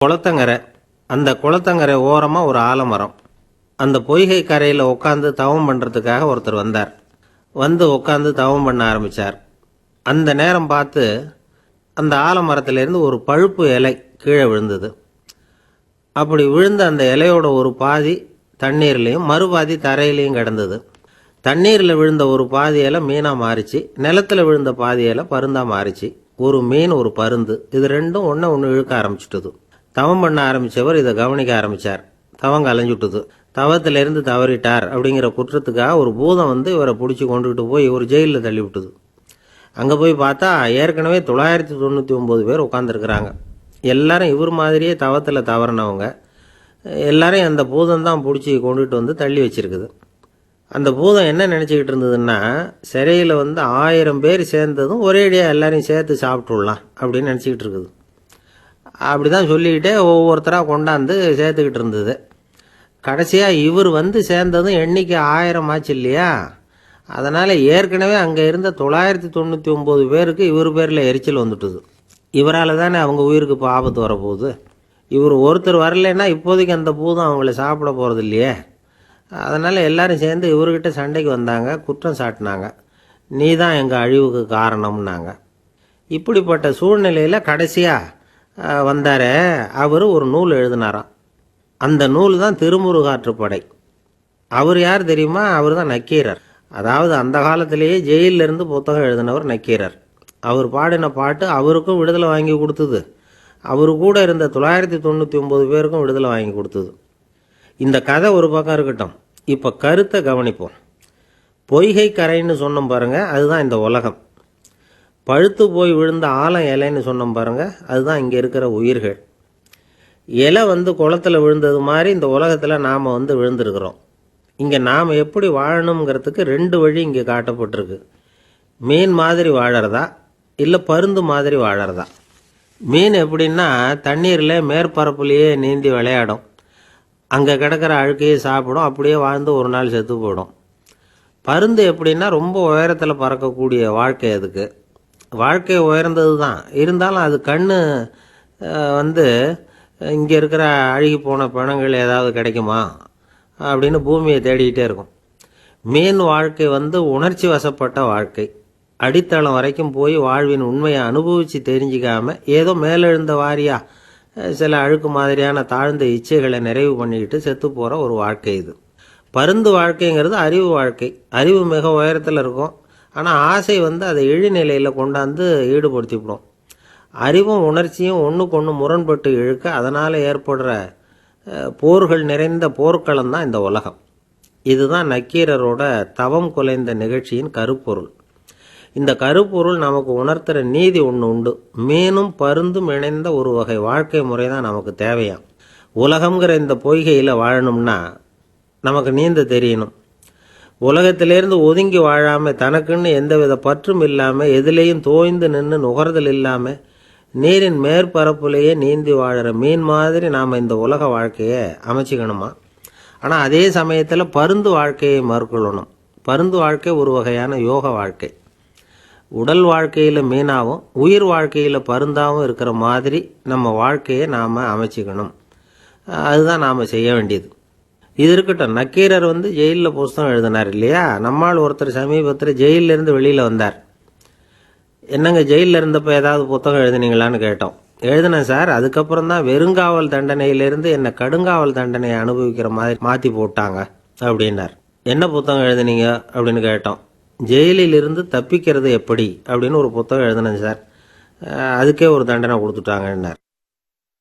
குளத்தங்கரை. அந்த குளத்தங்கரை ஓரமாக ஒரு ஆலமரம். அந்த பொய்கை கரையில் உட்காந்து தவம் பண்ணுறதுக்காக ஒருத்தர் வந்தார். வந்து உட்காந்து தவம் பண்ண ஆரம்பித்தார். அந்த நேரம் பார்த்து அந்த ஆலமரத்திலேருந்து ஒரு பழுப்பு இலை கீழே விழுந்தது. அப்படி விழுந்த அந்த இலையோட ஒரு பாதி தண்ணீர்லேயும் மறுபாதி தரையிலையும் கிடந்தது. தண்ணீரில் விழுந்த ஒரு பாதி இலை மீனாக மாறிச்சு, நிலத்தில் விழுந்த பாதி இலை பருந்தாக மாறிச்சு. ஒரு மீன் ஒரு பருந்து, இது ரெண்டும் ஒன்று இழுக்க ஆரம்பிச்சுட்டது. தவம் பண்ண ஆரம்பித்தவர் இதை கவனிக்க ஆரம்பித்தார். தவம் கலைஞ்சுட்டுது. தவத்திலிருந்து தவறிட்டார் அப்படிங்கிற குற்றத்துக்காக ஒரு பூதம் வந்து இவரை பிடிச்சி கொண்டுகிட்டு போய் ஒரு ஜெயிலில் தள்ளி விட்டுது. அங்கே போய் பார்த்தா ஏற்கனவே 999 பேர் உட்காந்துருக்குறாங்க. எல்லாரும் இவர் மாதிரியே தவத்தில் தவறினவங்க. எல்லாரையும் அந்த பூதம் தான் பிடிச்சி கொண்டுகிட்டு வந்து தள்ளி வச்சிருக்குது. அந்த பூதம் என்ன நினச்சிக்கிட்டு இருந்ததுன்னா, சிறையில் வந்து 1000 பேர் சேர்ந்ததும் ஒரேடியாக எல்லாரையும் சேர்த்து சாப்பிட்டுடலாம் அப்படின்னு நினச்சிக்கிட்டு இருக்குது. அப்படி தான் சொல்லிக்கிட்டே ஒவ்வொருத்தராக கொண்டாந்து சேர்த்துக்கிட்டு இருந்தது. கடைசியாக இவர் வந்து சேர்ந்ததும் எண்ணிக்கை 1000 ஆச்சு இல்லையா. அதனால் ஏற்கனவே அங்கே இருந்த 999 பேருக்கு இவர் பேரில் எரிச்சல் வந்துட்டுது. இவரால் தானே அவங்க உயிருக்கு இப்போ ஆபத்து வரப்போகுது. இவர் ஒருத்தர் வரலைன்னா இப்போதைக்கு அந்த பூதம் அவங்கள சாப்பிட போகிறது இல்லையே. அதனால் எல்லாரும் சேர்ந்து இவர்கிட்ட சண்டைக்கு வந்தாங்க, குற்றம் சாட்டினாங்க. நீ தான் எங்கள் அழிவுக்கு காரணம்னாங்க. இப்படிப்பட்ட சூழ்நிலையில் கடைசியாக வந்தார அவர் ஒரு நூல் எழுதினாராம். அந்த நூல் தான் திருமுருகாற்றுப்படை. அவர் யார் தெரியுமா? அவர் தான் நக்கீரர். அதாவது அந்த காலத்திலேயே ஜெயிலிருந்து புத்தகம் எழுதினவர் நக்கீரர். அவர் பாடின பாட்டு அவருக்கும் விடுதலை வாங்கி கொடுத்தது, அவரு கூட இருந்த 999 பேருக்கும் விடுதலை வாங்கி கொடுத்தது. இந்த கதை ஒரு பக்கம் இருக்கட்டும், இப்போ கருத்தை கவனிப்போம். பொய்கை கரைன்னு சொன்னோம் பாருங்க, அதுதான் இந்த உலகம். பழுத்து போய் விழுந்த ஆலம் இலைன்னு சொன்னோம் பாருங்க, அதுதான் இங்கே இருக்கிற உயிர்கள். இலை வந்து குளத்தில் விழுந்தது மாதிரி இந்த உலகத்தில் நாம் வந்து விழுந்திருக்கிறோம். இங்கே நாம் எப்படி வாழணுங்கிறதுக்கு 2 வழி இங்கே காட்டப்பட்டிருக்கு. மீன் மாதிரி வாழறதா, இல்லை பருந்து மாதிரி வாழறதா. மீன் எப்படின்னா தண்ணீரில் மேற்பரப்புலேயே நீந்தி விளையாடும், அங்கே கிடக்கிற அழுக்கையே சாப்பிடும், அப்படியே வாழ்ந்து ஒரு நாள் செத்து போயிடும். பருந்து எப்படின்னா ரொம்ப உயரத்தில் பறக்கக்கூடிய வாழ்க்கை. அதுக்கு வாழ்க்கை உயர்ந்தது தான், இருந்தாலும் அது கண்ணு வந்து இங்கே இருக்கிற அழுகி போன பிணங்கள் ஏதாவது கிடைக்குமா அப்படின்னு பூமியை தேடிக்கிட்டே இருக்கும். மீன் வாழ்க்கை வந்து உணர்ச்சி வசப்பட்ட வாழ்க்கை. அடித்தளம் வரைக்கும் போய் வாழ்வின் உண்மையை அனுபவித்து தெரிஞ்சிக்காம ஏதோ மேலெழுந்த வாரியா சில அழுக்கு மாதிரியான தாழ்ந்த இச்சைகளை நிறைவு பண்ணிக்கிட்டு செத்து போகிற ஒரு வாழ்க்கை இது. பருந்து வாழ்க்கைங்கிறது அறிவு வாழ்க்கை. அறிவு மிக உயரத்தில் இருக்கும், ஆனால் ஆசை வந்து அதை இழிநிலையில் கொண்டாந்து ஈடுபடுத்திவிடும். அறிவும் உணர்ச்சியும் ஒன்றுக்கு ஒன்று முரண்பட்டு இழுக்க அதனால் ஏற்படுற போர்கள் நிறைந்த போர்க்களம் தான் இந்த உலகம். இதுதான் நக்கீரரோட தவம் குலைந்த நிகழ்ச்சியின் கருப்பொருள். இந்த கருப்பொருள் நமக்கு உணர்த்துகிற நீதி ஒன்று உண்டு. மீனும் பருந்தும் இணைந்த ஒரு வகை வாழ்க்கை முறை தான் நமக்கு தேவையாம். உலகம்ங்கிற இந்த பொய்கையில் வாழணும்னா நமக்கு நீந்த தெரியணும். உலகத்திலேருந்து ஒதுங்கி வாழாமல், தனக்குன்னு எந்தவித பற்றும் இல்லாமல், எதிலையும் தோய்ந்து நின்று நுகர்தல் இல்லாமல் நீரின் மேற்பரப்புலேயே நீந்தி வாழற மீன் மாதிரி நாம் இந்த உலக வாழ்க்கையை அமைச்சிக்கணுமா. ஆனால் அதே சமயத்தில் பருந்து வாழ்க்கையை மேற்கொள்ளணும். பருந்து வாழ்க்கை ஒரு வகையான யோக வாழ்க்கை. உடல் வாழ்க்கையில் மீனாகவும் உயிர் வாழ்க்கையில் பருந்தாகவும் இருக்கிற மாதிரி நம்ம வாழ்க்கையை நாம் அமைச்சிக்கணும். அதுதான் நாம் செய்ய வேண்டியது. இது இருக்கட்டும், நக்கீரர் வந்து ஜெயிலில் புஸ்தகம் எழுதினார் இல்லையா. நம்மால் ஒருத்தர் சமீபத்தில் ஜெயிலிருந்து வெளியில் வந்தார். என்னங்க ஜெயிலில் இருந்தப்போ ஏதாவது புத்தகம் எழுதினீங்களான்னு கேட்டோம். எழுதினேன் சார், அதுக்கப்புறம் தான் வெறுங்காவல் தண்டனையிலிருந்து என்னை கடுங்காவல் தண்டனையை அனுபவிக்கிற மாதிரி மாற்றி போட்டாங்க அப்படின்னார். என்ன புத்தகம் எழுதினீங்க அப்படின்னு கேட்டோம். ஜெயிலில் இருந்து தப்பிக்கிறது எப்படி அப்படின்னு ஒரு புத்தகம் எழுதினேன் சார், அதுக்கே ஒரு தண்டனை கொடுத்துட்டாங்கன்னார்.